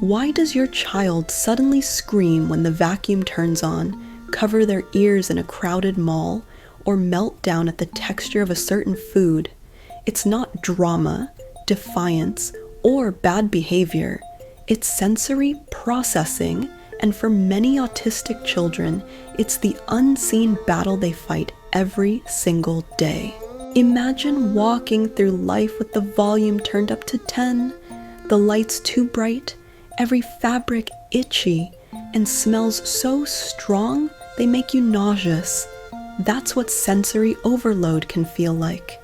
Why does your child suddenly scream when the vacuum turns on, cover their ears in a crowded mall, or melt down at the texture of a certain food? It's not drama, defiance, or bad behavior. It's sensory processing, and for many autistic children, it's the unseen battle they fight every single day. Imagine walking through life with the volume turned up to 10, the lights too bright, every fabric itchy, and smells so strong they make you nauseous. That's what sensory overload can feel like.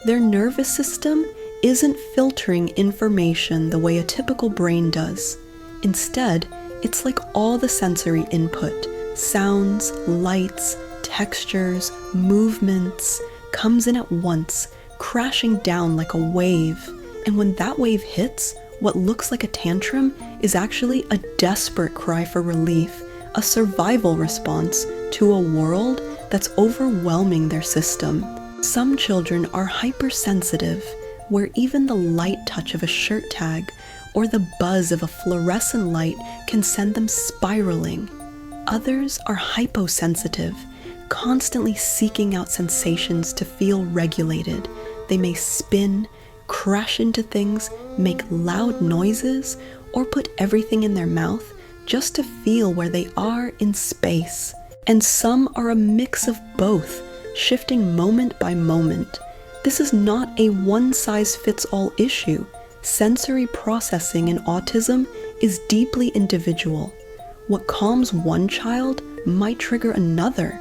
Their nervous system isn't filtering information the way a typical brain does. Instead, it's like all the sensory input, sounds, lights, textures, movements, comes in at once, crashing down like a wave. And when that wave hits, what looks like a tantrum is actually a desperate cry for relief, a survival response to a world that's overwhelming their system. Some children are hypersensitive, where even the light touch of a shirt tag or the buzz of a fluorescent light can send them spiraling. Others are hyposensitive, constantly seeking out sensations to feel regulated. They may spin, crash into things, make loud noises, or put everything in their mouth just to feel where they are in space. And some are a mix of both, shifting moment by moment. This is not a one-size-fits-all issue. Sensory processing in autism is deeply individual. What calms one child might trigger another.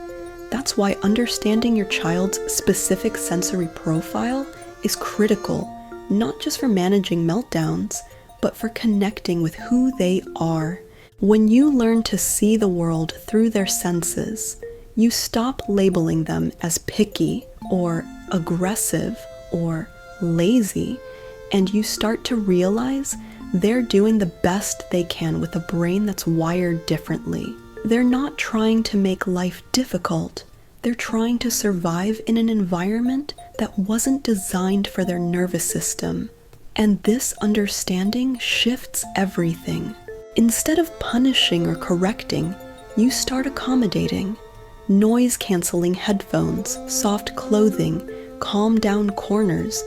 That's why understanding your child's specific sensory profile is critical, not just for managing meltdowns, but for connecting with who they are. When you learn to see the world through their senses, you stop labeling them as picky or aggressive or lazy, and you start to realize they're doing the best they can with a brain that's wired differently. They're not trying to make life difficult. They're trying to survive in an environment that wasn't designed for their nervous system. And this understanding shifts everything. Instead of punishing or correcting, you start accommodating. Noise-canceling headphones, soft clothing, calm-down corners,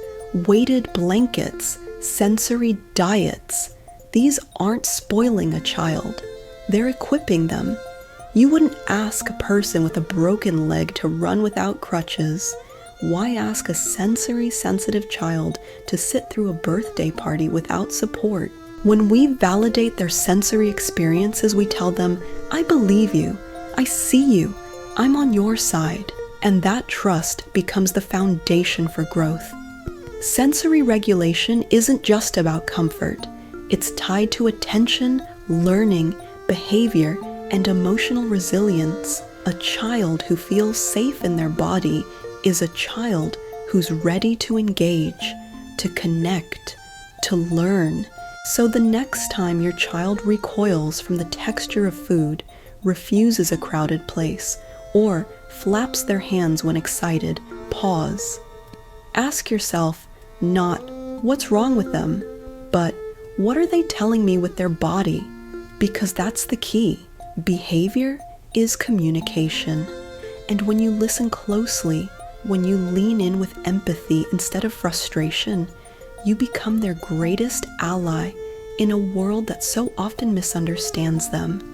weighted blankets, sensory diets. These aren't spoiling a child. They're equipping them. You wouldn't ask a person with a broken leg to run without crutches. Why ask a sensory-sensitive child to sit through a birthday party without support? When we validate their sensory experiences, we tell them, I believe you, I see you, I'm on your side. And that trust becomes the foundation for growth. Sensory regulation isn't just about comfort. It's tied to attention, learning, behavior, and emotional resilience. A child who feels safe in their body is a child who's ready to engage, to connect, to learn. So the next time your child recoils from the texture of food, refuses a crowded place, or flaps their hands when excited, pause. Ask yourself, not, what's wrong with them? But, what are they telling me with their body? Because that's the key. Behavior is communication. And when you listen closely, when you lean in with empathy instead of frustration, you become their greatest ally in a world that so often misunderstands them.